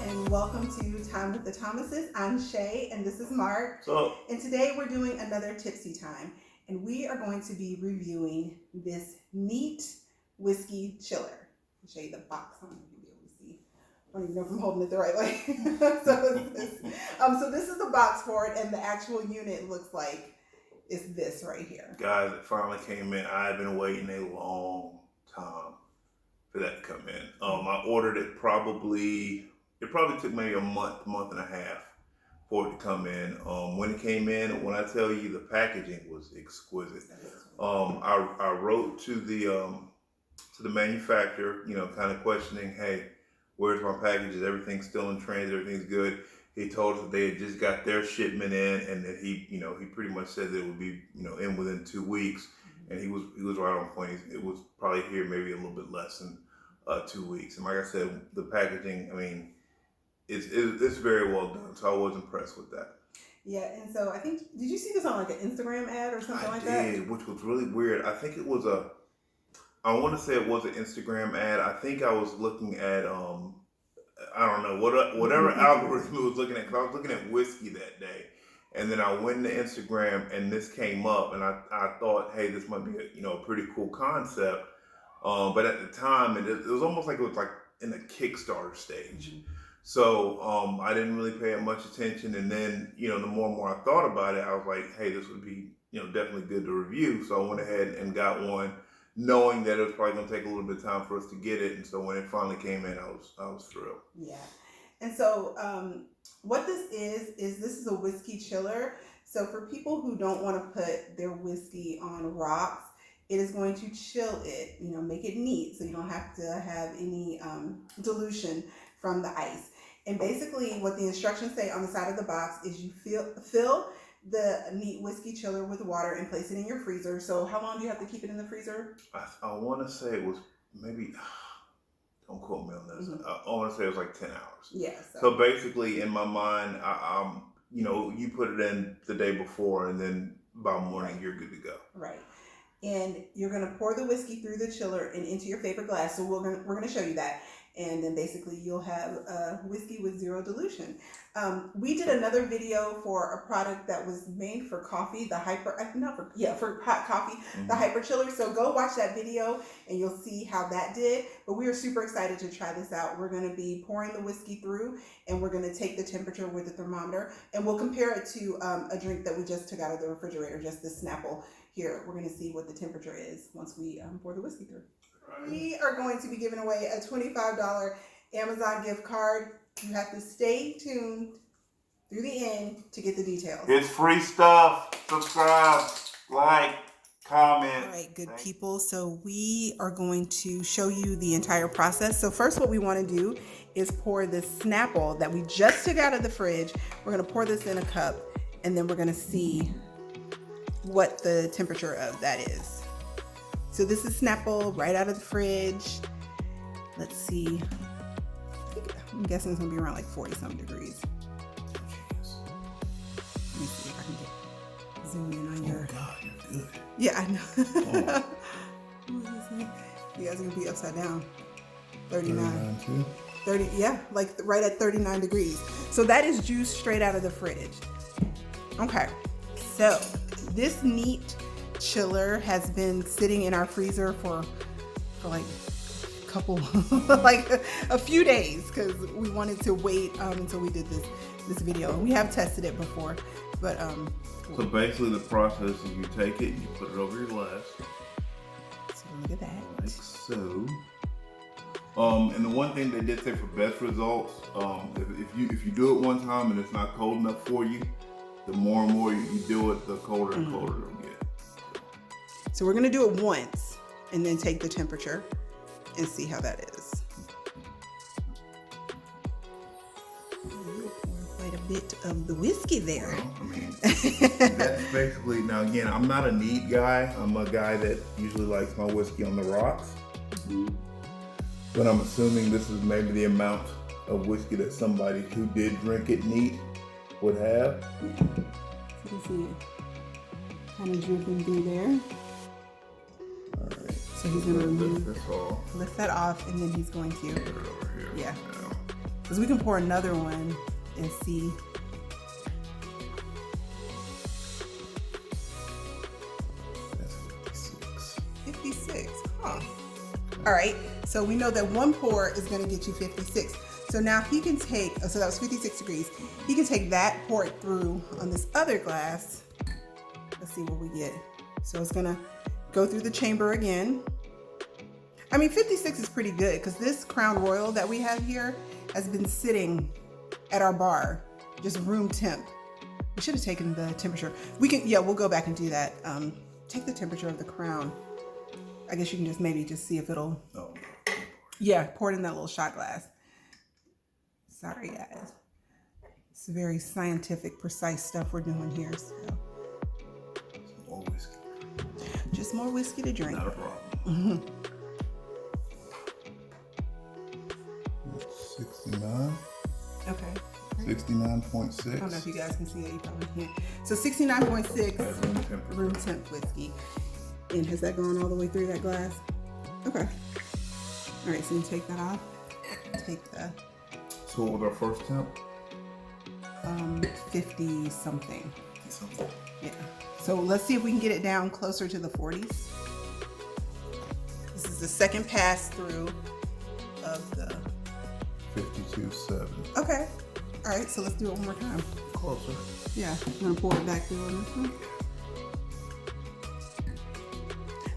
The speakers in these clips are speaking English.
and welcome to Time with the Thomases. I'm Shay and this is Mark. So, and today we're doing another Tipsy Time, and we are going to be reviewing this neat whiskey chiller. I'll show you the box. I don't know if you'll be able to see. I don't even know if I'm holding it the right way. So this is the box for it, and the actual unit looks like it's this right here. guys, it finally came in. I've been waiting a long time for that to come in. I ordered it probably took maybe a month and a half for it to come in. When it came in, when I tell you the packaging was exquisite. I wrote to the manufacturer, kind of questioning, hey, where's my package? Is everything still in transit? Everything's good. He told us that they had just got their shipment in, and that he pretty much said that it would be, in within 2 weeks. And he was right on point. It was probably here maybe a little bit less than 2 weeks. And like I said, the packaging, it's very well done. So I was impressed with that. Yeah, and so I think, did you see this on like an Instagram ad or something like that? I did, which was really weird. I think it was I want to say it was an Instagram ad. I think I was looking at, I don't know, whatever algorithm it was looking at, because I was looking at whiskey that day. And then I went into Instagram and this came up, and I thought, hey, this might be a pretty cool concept. But at the time, it was almost like it was like in the Kickstarter stage. Mm-hmm. So I didn't really pay much attention. And then, the more and more I thought about it, I was like, hey, this would be, definitely good to review. So I went ahead and got one, knowing that it was probably going to take a little bit of time for us to get it. And so when it finally came in, I was thrilled. Yeah. And so what this is a whiskey chiller. So for people who don't want to put their whiskey on rocks, it is going to chill it, make it neat, so you don't have to have any dilution from the ice. And basically what the instructions say on the side of the box is you fill the neat whiskey chiller with water and place it in your freezer. So how long do you have to keep it in the freezer? I want to say it was maybe, don't quote me on this. Mm-hmm. I want to say it was like 10 hours. Yeah. So basically in my mind, you put it in the day before, and then by morning you're good to go. Right. And you're going to pour the whiskey through the chiller and into your favorite glass. So we're going to show you that. And then basically you'll have whiskey with zero dilution. We did another video for a product that was made for coffee, for hot coffee, mm-hmm. the Hyper Chiller. So go watch that video and you'll see how that did. But we are super excited to try this out. We're going to be pouring the whiskey through, and we're going to take the temperature with the thermometer, and we'll compare it to a drink that we just took out of the refrigerator, just this Snapple. Here, we're going to see what the temperature is once we pour the whiskey through. We are going to be giving away a $25 Amazon gift card. You have to stay tuned through the end to get the details. It's free stuff. Subscribe, like, comment. All right, good people. So we are going to show you the entire process. So first, what we want to do is pour this Snapple that we just took out of the fridge. We're going to pour this in a cup, and then we're going to see what the temperature of that is. So this is Snapple right out of the fridge. Let's see. I'm guessing it's gonna be around like 40-some degrees. Let me see if I can get zoom in on your. Oh God, you're good. Yeah, I know. You guys are gonna be upside down. 39 too. 30, yeah, like right at 39 degrees. So that is juice straight out of the fridge. Okay, so this neat chiller has been sitting in our freezer for like a couple, like a few days, because we wanted to wait until we did this video. We have tested it before, but so basically the process is you take it, you put it over your glass. So look at that. Like so. And the one thing they did say for best results, if you do it one time and it's not cold enough for you, the more and more you do it, the colder and colder it'll get. So we're going to do it once and then take the temperature and see how that is. Quite a bit of the whiskey there. Well, that's basically, now again, I'm not a neat guy. I'm a guy that usually likes my whiskey on the rocks. Mm-hmm. But I'm assuming this is maybe the amount of whiskey that somebody who did drink it neat would have. You can see kind of dripping through there. All right. So he's going to lift that off, and then he's going to, put it over here. Yeah. because we can pour another one and see. That's 56. 56, huh? All right, so we know that one pour is gonna get you 56. So now he can take, so that was 56 degrees. He can take that, pour it through on this other glass. Let's see what we get. So it's gonna go through the chamber again. I mean, 56 is pretty good because this Crown Royal that we have here has been sitting at our bar, just room temp. We should have taken the temperature. We can, yeah, we'll go back and do that. Take the temperature of the Crown. I guess you can just maybe just see if it'll, Oh. yeah, pour it in that little shot glass. Sorry, guys. It's very scientific, precise stuff we're doing here. So. More whiskey. Just more whiskey to drink. Not a problem. 69. Okay. 69.6. I don't know if you guys can see it. You probably can't. So 69.6 room temp whiskey. And has that gone all the way through that glass? Okay. All right, so you take that off. Take the So what was our first temp? 50 something. Something. Yeah. So let's see if we can get it down closer to the 40s. This is the second pass through of the 52.7. Okay. All right, so let's do it one more time. Closer. Yeah, I'm gonna pour it back through on this one.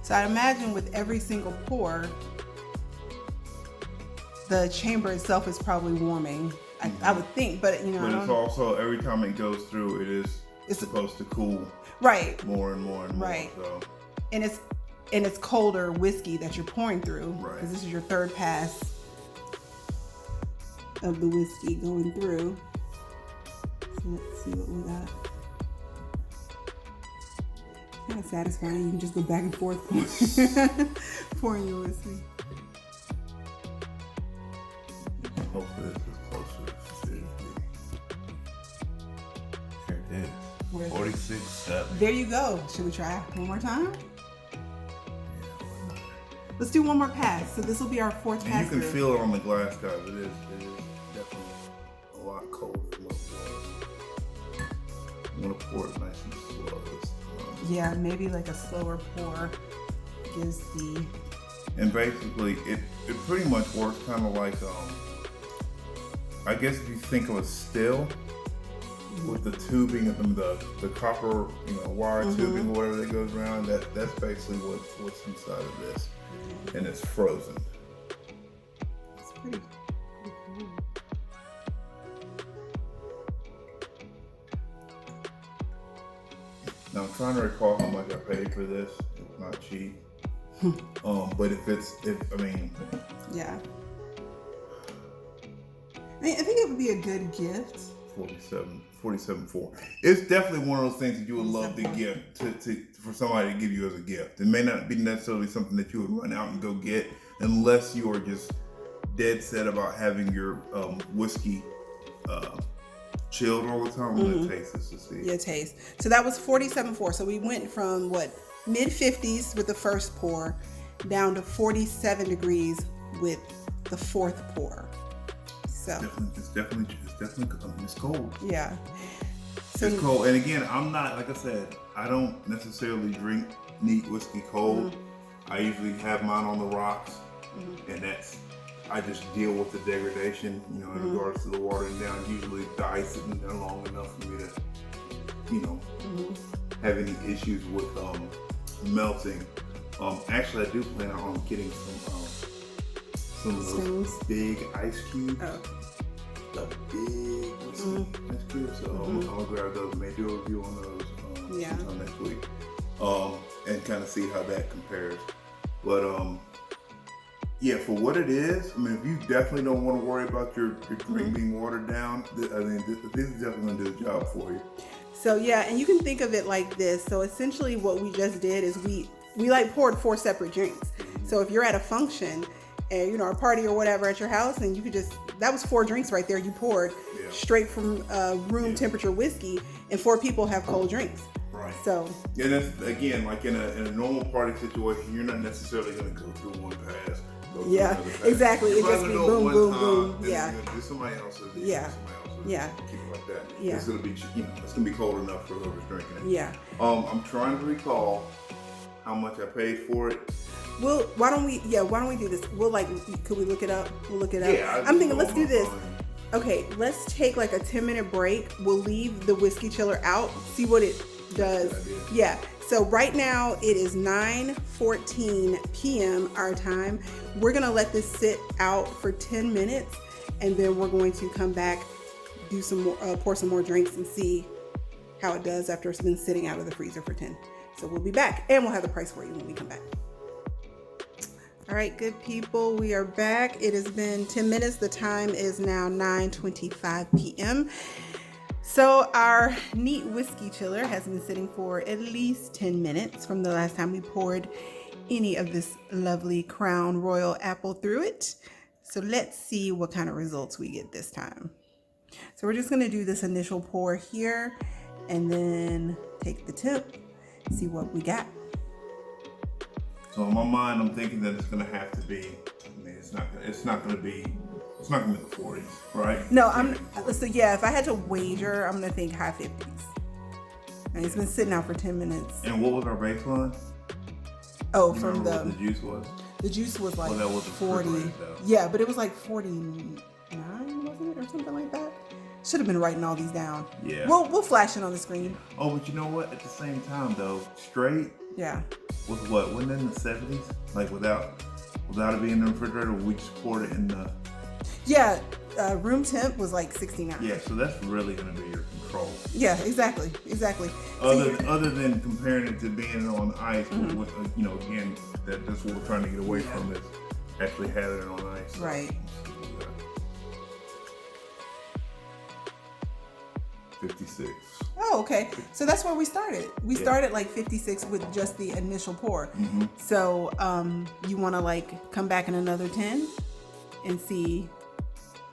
So I imagine with every single pour, the chamber itself is probably warming. I would think, but you know, But it's also every time it goes through, it's supposed to cool right, more and more and more. right, So. and it's colder whiskey that you're pouring through, Right. because this is your third pass of the whiskey going through. So let's see what we got. Kind of satisfying. You can just go back and forth pouring your whiskey. Hopefully this is closer to 50. Here it is. Where is it? 46.7. There you go. Should we try one more time? Let's do one more pass. So this will be our fourth And pass. you can through. feel it on the glass, guys. It is definitely a lot colder than what it was. I'm gonna pour it nice and slow this time. Yeah, maybe like a slower pour gives the. And basically, it pretty much works kind of like, I guess if you think of a still with the tubing of the copper, wire tubing, whatever that goes around, that's basically what's inside of this, and it's frozen. It's pretty cool. Now I'm trying to recall how much I paid for this. It's not cheap. But Yeah. I think it would be a good gift. 47.4. It's definitely one of those things that you would love to give for somebody to give you as a gift. It may not be necessarily something that you would run out and go get unless you are just dead set about having your whiskey chilled all the time. I'm gonna taste this to see. Yeah, taste. So that was 47.4. So we went from mid 50s with the first pour down to 47 degrees with the fourth pour. So It's definitely it's cold. yeah. So It's cold, and again, I'm not, like I said, I don't necessarily drink neat whiskey cold. I usually have mine on the rocks, and I just deal with the degradation, in regards to the watering down. Usually the ice isn't done long enough for me to, have any issues with melting. Actually, I do plan on getting some of those big ice cubes. Oh. The big whiskey ice cubes. So I'm gonna grab those, may do a review on those sometime next week. And kind of see how that compares. But yeah, for what it is, I mean, if you definitely don't want to worry about your drink being watered down, this is definitely gonna do the job for you. So yeah, and you can think of it like this. So essentially what we just did is we poured 4 separate drinks. So if you're at a function and a party or whatever at your house, and you could that was 4 drinks right there you poured straight from room temperature whiskey, and 4 people have cold drinks. Right. So yeah, that's again like in a normal party situation, you're not necessarily gonna go through one pass. go through Yeah, another pack. exactly. You're It just probably be gonna do it boom, one boom, time, boom. then Yeah. you're gonna do somebody else's, then you Yeah. do somebody else's. Yeah. Keep it like that. Yeah. It's gonna be, it's gonna be cold enough for whoever's drinking it. Yeah. I'm trying to recall how much I paid for it. Well, why don't we do this? We'll could we look it up? We'll look it up. Yeah, I'm thinking, let's do this. phone. Okay, let's take like a 10-minute break. We'll leave the whiskey chiller out, see what it does. Yeah. So right now it is 9:14 p.m. our time. We're gonna let this sit out for 10 minutes, and then we're going to come back, do some more, pour some more drinks, and see how it does after it's been sitting out of the freezer for 10. So we'll be back, and we'll have the price for you when we come back. All right, good people, we are back. It has been 10 minutes. The time is now 9:25 p.m. So our neat whiskey chiller has been sitting for at least 10 minutes from the last time we poured any of this lovely Crown Royal apple through it. So let's see what kind of results we get this time. So we're just gonna do this initial pour here and then take the tip, see what we got. So in my mind, I'm thinking that it's gonna have to be. I mean, it's not gonna be the 40s, right? No, so yeah, if I had to wager, I'm gonna think high 50s. And it's been sitting out for 10 minutes. And what was our baseline? Oh, You from remember what the juice was? The juice was like that wasn't 40. though. Yeah, but it was like 49, wasn't it, or something like that? Should have been writing all these down. Yeah. We'll flash it on the screen. Oh, but you know what? At the same time, though, straight Yeah. was what? Wasn't it in the 70s? Like without it being in the refrigerator, we just poured it in the. Yeah, room temp was like 69. Yeah, so that's really gonna be your control. Yeah, exactly. Other than comparing it to being on ice, Mm-hmm. with again, that's what we're trying to get away from is actually having it on ice. Right. 56. Oh, okay. So that's where we started. We started like 56 with just the initial pour. Mm-hmm. So you want to like come back in another 10 and see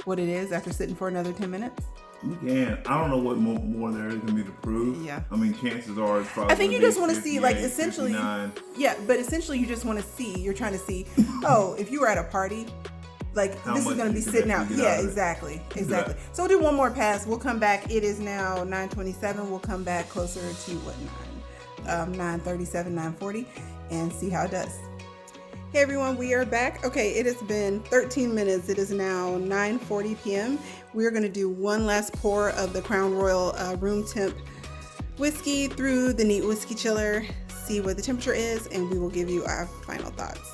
what it is after sitting for another 10 minutes? You can. I don't know what more there is gonna be to prove. Yeah. I mean, chances are it's probably. I think you gonna just be want to see, like, 58, essentially. 59. Yeah, but essentially you just want to see. You're trying to see. Oh, if you were at a party, like How this is much going to be you can sitting out. actually get Yeah, out of it. exactly. Yeah. So we'll do one more pass. We'll come back. It is now 9:27. We'll come back closer to 9:37, 9:40, and see how it does. Hey everyone, we are back. Okay, it has been 13 minutes. It is now 9:40 p.m. We're going to do one last pour of the Crown Royal room temp whiskey through the neat whiskey chiller, see what the temperature is, and we will give you our final thoughts.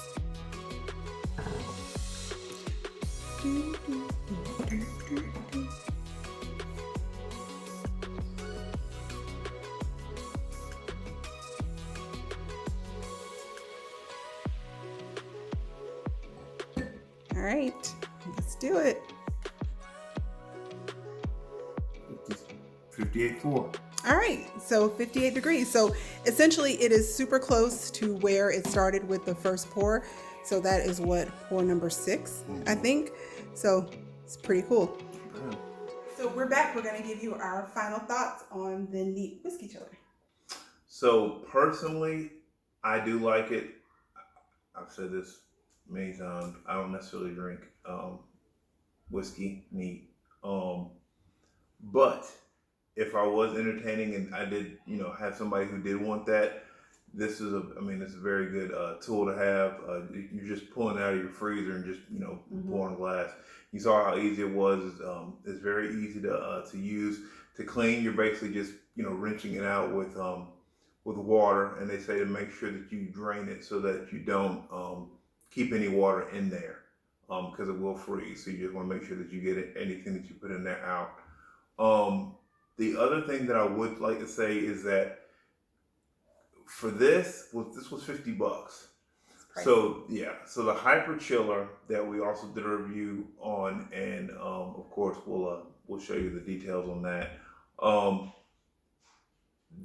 All right, let's do it. 58.4. All right, so 58 degrees. So essentially it is super close to where it started with the first pour. So that is what, pour number 6, I think. So it's pretty cool. So we're back. We're going to give you our final thoughts on the neat whiskey chiller. So personally, I do like it. I've said this many times. I don't necessarily drink whiskey neat, but if I was entertaining and I did, have somebody who did want that, this is it's a very good tool to have. You're just pulling it out of your freezer and just, pouring glass. You saw how easy it was. It's very easy to use. To clean, you're basically just, rinsing it out with water, and they say to make sure that you drain it so that you don't keep any water in there, because it will freeze. So you just want to make sure that you get anything that you put in there out. The other thing that I would like to say is that for this was $50. So so the Hyper Chiller that we also did a review on, and of course we'll show you the details on that.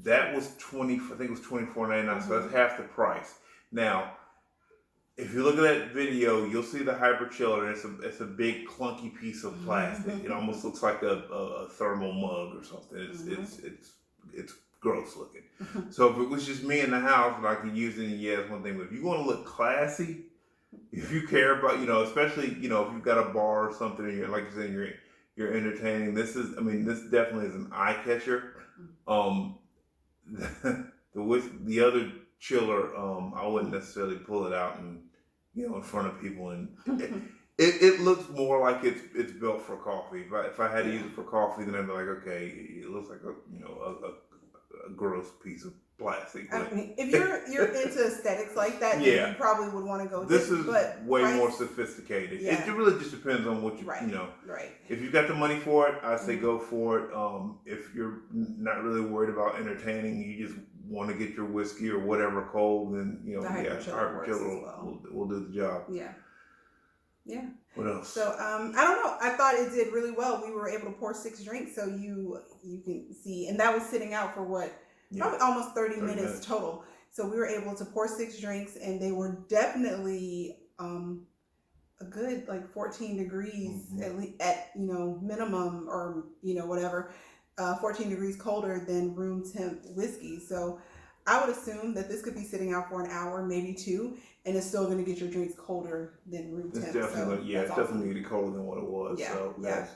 That was $24.99, so that's half the price. Now, if you look at that video, you'll see the Hyper Chiller, and it's a big clunky piece of plastic. It almost looks like a thermal mug or something. It's gross looking. So if it was just me in the house and I could use it, it's one thing. But if you want to look classy, if you care about, especially, if you've got a bar or something, and you're, like you said, you're entertaining. This definitely is an eye catcher. The other chiller, I wouldn't necessarily pull it out and, in front of people, and it looks more like it's built for coffee. If I had to use it for coffee, then I'd be like, okay, it looks like a gross piece of plastic. I mean, if you're into aesthetics like that, then you probably would want to go. This is way more sophisticated. Yeah. It really just depends on what you Right. If you've got the money for it, I say go for it. If you're not really worried about entertaining, you just want to get your whiskey or whatever cold, then hyper chiller will do the job. Yeah. What else? So I don't know. I thought it did really well. We were able to pour 6 drinks, so you can see, and that was sitting out for what? Probably almost 30 minutes total. So we were able to pour 6 drinks, and they were definitely a good 14 degrees at minimum, or whatever, 14 degrees colder than room temp whiskey. So I would assume that this could be sitting out for an hour, maybe 2, and it's still going to get your drinks colder than room temp. It's definitely getting colder than what it was. Yeah, so yeah.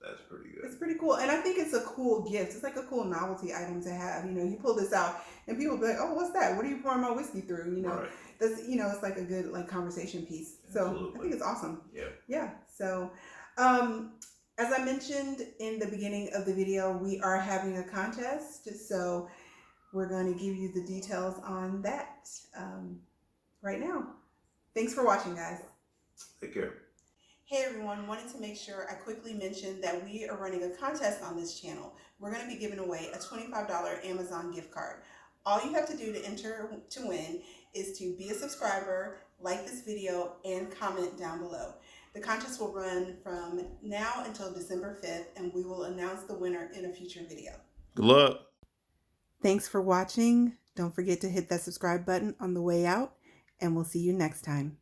That's pretty good. It's pretty cool, and I think it's a cool gift. It's like a cool novelty item to have. You pull this out, and people be like, "Oh, what's that? What are you pouring my whiskey through?" Right. That's it's like a good conversation piece. So Absolutely. I think it's awesome. Yeah. Yeah. So, as I mentioned in the beginning of the video, we are having a contest. So we're going to give you the details on that right now. Thanks for watching, guys. Take care. Hey everyone, wanted to make sure I quickly mentioned that we are running a contest on this channel. We're going to be giving away a $25 Amazon gift card. All you have to do to enter to win is to be a subscriber, like this video, and comment down below. The contest will run from now until December 5th, and we will announce the winner in a future video. Good luck. Thanks for watching. Don't forget to hit that subscribe button on the way out, and we'll see you next time.